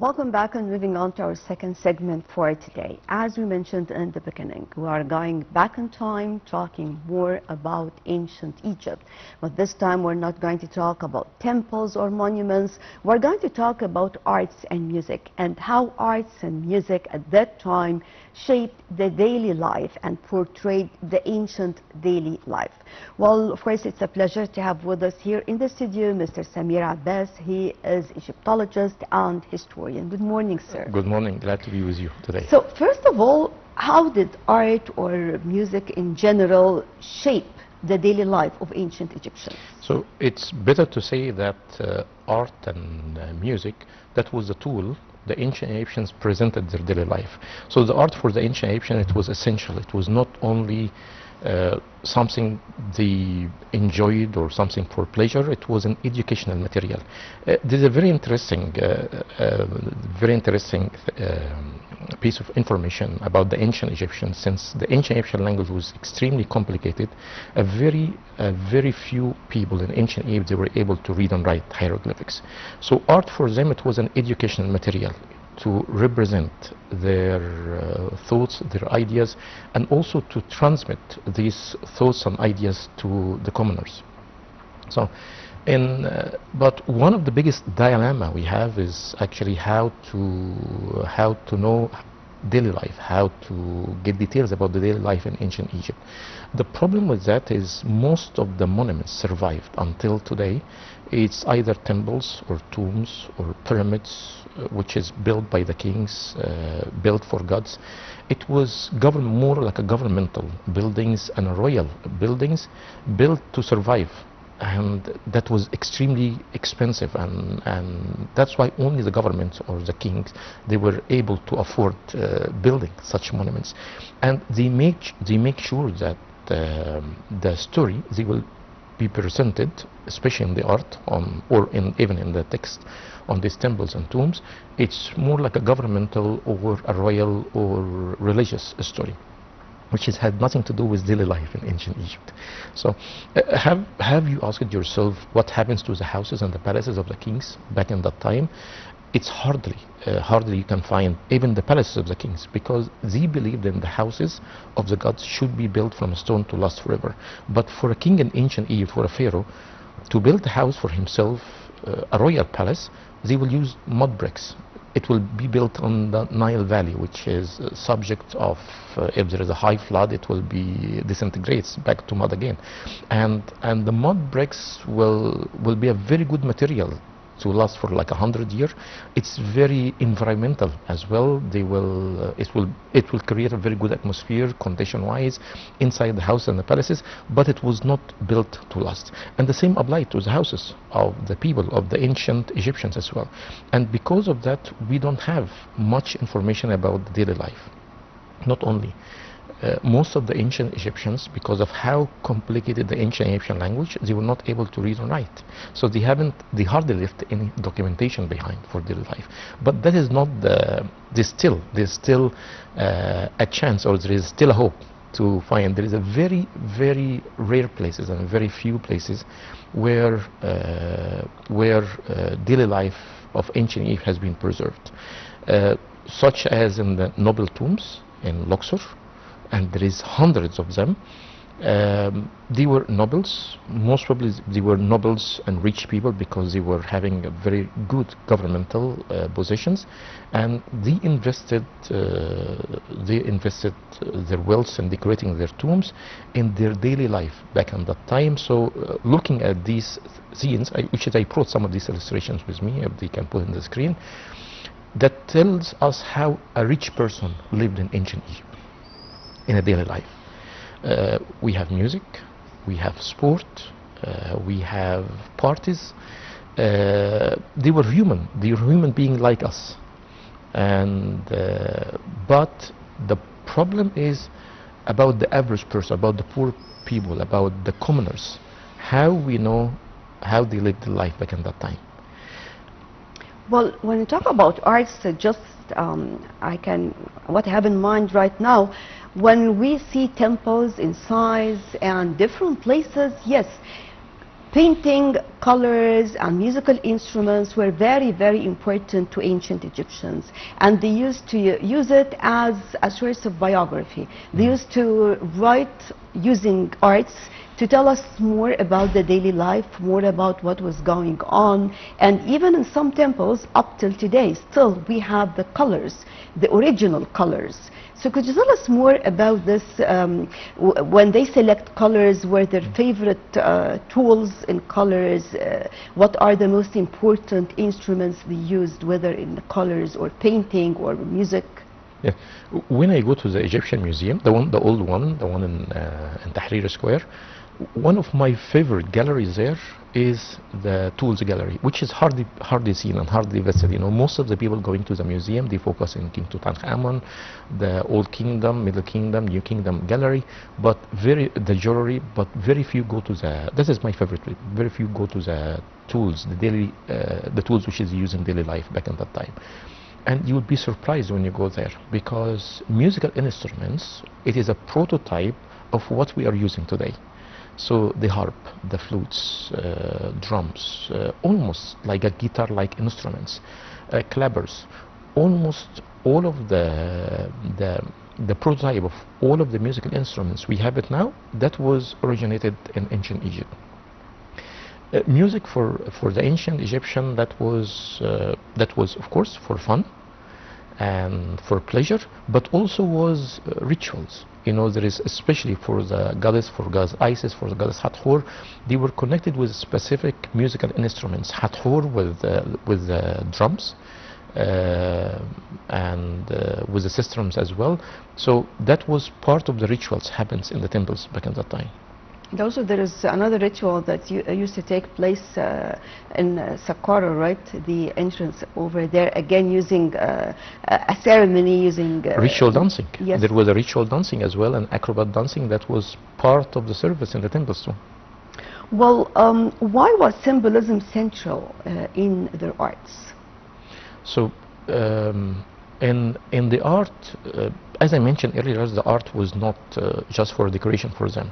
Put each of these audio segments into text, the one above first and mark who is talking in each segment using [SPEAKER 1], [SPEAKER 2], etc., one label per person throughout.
[SPEAKER 1] Welcome back and moving on to our second segment for today. As we mentioned in the beginning, we are going back in time talking more about ancient Egypt. But this time we're not going to talk about temples or monuments. We're going to talk about arts and music and how arts and music at that time shaped the daily life and portrayed the ancient daily life. Well, of course, it's a pleasure to have with us here in the studio Mr. Samir Abbas. He is Egyptologist and historian. Good morning, sir.
[SPEAKER 2] Good morning. Glad to be with you today.
[SPEAKER 1] So, first of all, how did art or music in general shape the daily life of ancient Egyptians?
[SPEAKER 2] So it's better to say that art and music, that was the tool the ancient Egyptians presented their daily life. So the art for the ancient Egyptians, it was essential. It was not only something they enjoyed or something for pleasure. It was an educational material. There's a very interesting piece of information about the ancient Egyptians. Since the ancient Egyptian language was extremely complicated, a very few people in ancient Egypt, they were able to read and write hieroglyphics. So art for them, it was an educational material to represent their thoughts, their ideas, and also to transmit these thoughts and ideas to the commoners. So, but one of the biggest dilemma we have is actually how to know daily life, how to get details about the daily life in ancient Egypt. The problem with that is most of the monuments survived until today. It's either temples or tombs or pyramids, which is built by the kings, built for gods. It was more like a governmental buildings and royal buildings built to survive. And that was extremely expensive, and that's why only the government or the kings, they were able to afford building such monuments. And they make sure that the story, they will be presented, especially in the art or even in the text on these temples and tombs. It's more like a governmental or a royal or religious story, which has had nothing to do with daily life in ancient Egypt. So have you asked yourself what happens to the houses and the palaces of the kings back in that time? It's hardly you can find even the palaces of the kings, because they believed in the houses of the gods should be built from stone to last forever. But for a king in ancient Egypt, for a pharaoh, to build a house for himself, a royal palace, they will use mud bricks. It will be built on the Nile Valley, which is subject of, if there is a high flood, it will be disintegrates back to mud again. And the mud bricks will be a very good material to last for like 100 years. It's very environmental as well. It will create a very good atmosphere condition-wise inside the house and the palaces, but it was not built to last. And the same applied to the houses of the people, of the ancient Egyptians as well. And because of that, we don't have much information about the daily life. Not only most of the ancient Egyptians, because of how complicated the ancient Egyptian language, they were not able to read and write. So they hardly left any documentation behind for daily life. But that is not there's still a chance, or there is still a hope to find. There is a very rare places and very few places where daily life of ancient Egypt has been preserved, such as in the noble tombs in Luxor. And there is hundreds of them. They were nobles. Most probably they were nobles and rich people, because they were having a very good governmental positions, and they invested their wealth in decorating their tombs in their daily life back in that time. So looking at these scenes, which I brought some of these illustrations with me, if they can put in the screen, that tells us how a rich person lived in ancient Egypt in a daily life. We have music, we have sport, we have parties. They were human beings like us. And but the problem is about the average person, about the poor people, about the commoners. How we know how they lived their life back in that time?
[SPEAKER 1] Well, when you talk about arts, what I have in mind right now, when we see temples in size and different places, yes, painting, colors, and musical instruments were very, very important to ancient Egyptians, and they used to use it as a source of biography. They used to write using arts to tell us more about the daily life, more about what was going on. And even in some temples up till today, still we have the colors, the original colors. So could you tell us more about this? When they select colors, were their favorite tools in colors? What are the most important instruments they used, whether in the colors or painting or music?
[SPEAKER 2] Yeah. When I go to the Egyptian museum, the old one, the one in Tahrir Square, one of my favorite galleries there is the tools gallery, which is hardly seen and hardly visited. You know, most of the people going to the museum, they focus on King Tutankhamun, the Old Kingdom, Middle Kingdom, New Kingdom gallery, but the jewelry, but very few go to the. This is my favorite. Very few go to the tools, the tools which is used in daily life back in that time. And you would be surprised when you go there, because musical instruments, it is a prototype of what we are using today. So the harp, the flutes, drums, almost like a guitar-like instruments, clappers, almost all of the prototype of all of the musical instruments we have it now, that was originated in ancient Egypt. Music for the ancient Egyptian, that was of course for fun and for pleasure, but also was rituals. You know, there is, especially for the goddess Isis, for the goddess Hathor, they were connected with specific musical instruments. Hathor with the drums and with the sistrums as well. So that was part of the rituals happens in the temples back in that time.
[SPEAKER 1] And also there is another ritual that used to take place in Saqqara, right? The entrance over there, again using a ceremony, using...
[SPEAKER 2] ritual dancing.
[SPEAKER 1] Yes.
[SPEAKER 2] There was a ritual dancing as well, and acrobat dancing that was part of the service in the temples too.
[SPEAKER 1] Well, why was symbolism central in their arts?
[SPEAKER 2] So, in the art, as I mentioned earlier, the art was not just for decoration for them.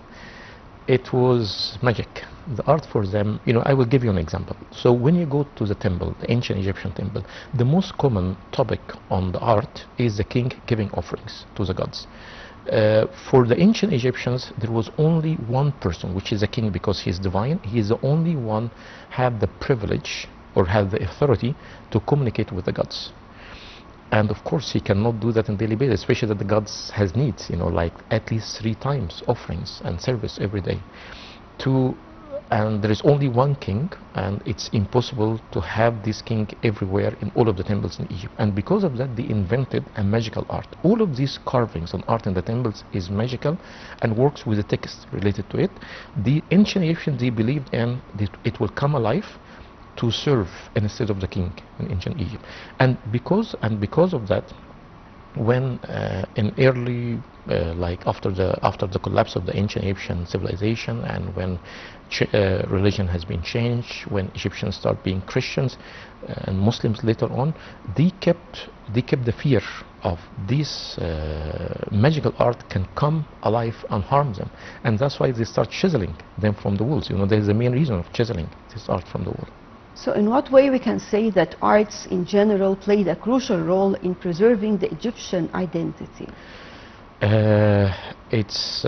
[SPEAKER 2] It was magic. The art for them, you know, I will give you an example. So when you go to the temple, the ancient Egyptian temple, the most common topic on the art is the king giving offerings to the gods. For the ancient Egyptians, there was only one person, which is a king, because he is divine. He is the only one have the privilege or have the authority to communicate with the gods. And of course, he cannot do that on a daily basis, especially that the gods has needs, you know, like at least 3 times offerings and service every day. And there is only one king, and it's impossible to have this king everywhere in all of the temples in Egypt. And because of that, they invented a magical art. All of these carvings and art in the temples is magical and works with the text related to it. The ancient Egyptians, they believed in that it will come alive to serve instead of the king in ancient Egypt. And because of that, when in early like after the collapse of the ancient Egyptian civilization, and when religion has been changed, when Egyptians start being Christians and Muslims later on, they kept the fear of this magical art can come alive and harm them, and that's why they start chiseling them from the walls. You know, there's the main reason of chiseling this art from the wall.
[SPEAKER 1] So in what way we can say that arts in general played a crucial role in preserving the Egyptian identity?
[SPEAKER 2] It's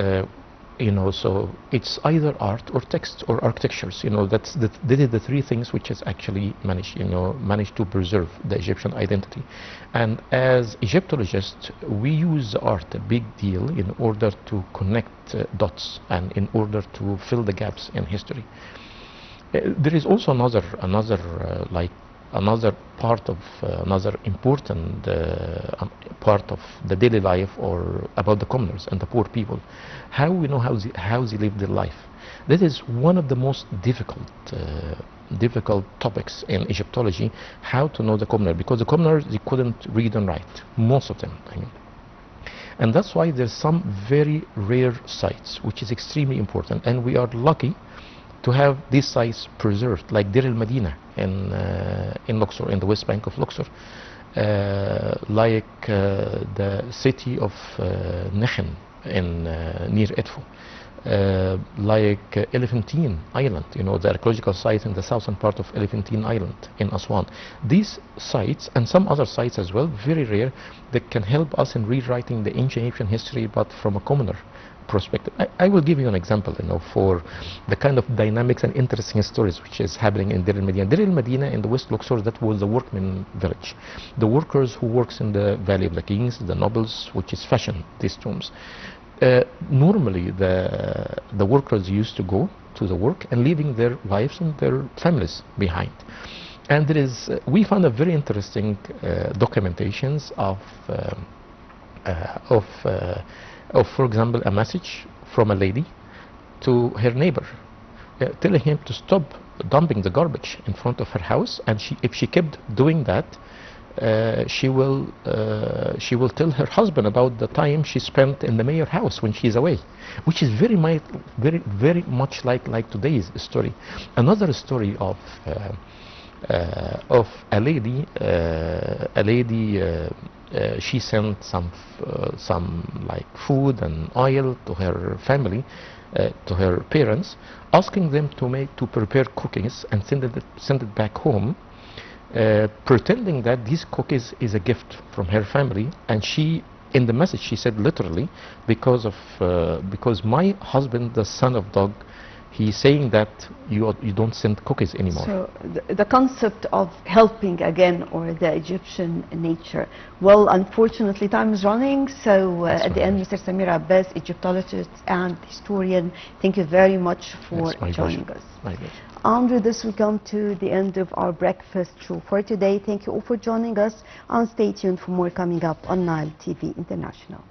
[SPEAKER 2] you know, so it's either art or text or architectures. You know, they did the 3 things which has actually managed to preserve the Egyptian identity. And as Egyptologists, we use art a big deal in order to connect dots and in order to fill the gaps in history. There is also another part of another important part of the daily life, or about the commoners and the poor people. How we know how they live their life. That is one of the most difficult topics in Egyptology, how to know the commoner, because the commoners, they couldn't read and write, most of them, I mean. And that's why there's some very rare sites which is extremely important, and we are lucky to have these sites preserved, like Deir el-Medina in Luxor, in the west bank of Luxor, like the city of Nechem near Edfu, like Elephantine Island, you know, the archaeological site in the southern part of Elephantine Island in Aswan. These sites and some other sites as well, very rare, that can help us in rewriting the ancient Egyptian history, but from a commoner perspective. I will give you an example, you know, for the kind of dynamics and interesting stories which is happening in Deir el-Medina. Deir el-Medina in the West Luxor, that was the workman village. The workers who works in the Valley of the Kings, the nobles, which is fashion, these tombs. Normally the workers used to go to the work and leaving their wives and their families behind. And there is, we found a very interesting documentations of for example, a message from a lady to her neighbor, telling him to stop dumping the garbage in front of her house, and if she kept doing that, she will tell her husband about the time she spent in the mayor house when she's away, which is very much like today's story. Another story of a lady. She sent some like food and oil to her family, to her parents, asking them to prepare cookies and send it back home, pretending that these cookies is a gift from her family. And she, in the message, she said literally, because my husband, the son of dog, he's saying that you don't send cookies anymore. So
[SPEAKER 1] the concept of helping again, or the Egyptian nature. Well, unfortunately, time is running. So at the end, Mr. Samir Abbas, Egyptologist and historian, thank you very much for joining us.
[SPEAKER 2] My pleasure.
[SPEAKER 1] And with this, we come to the end of our breakfast show for today. Thank you all for joining us, and stay tuned for more coming up on Nile TV International.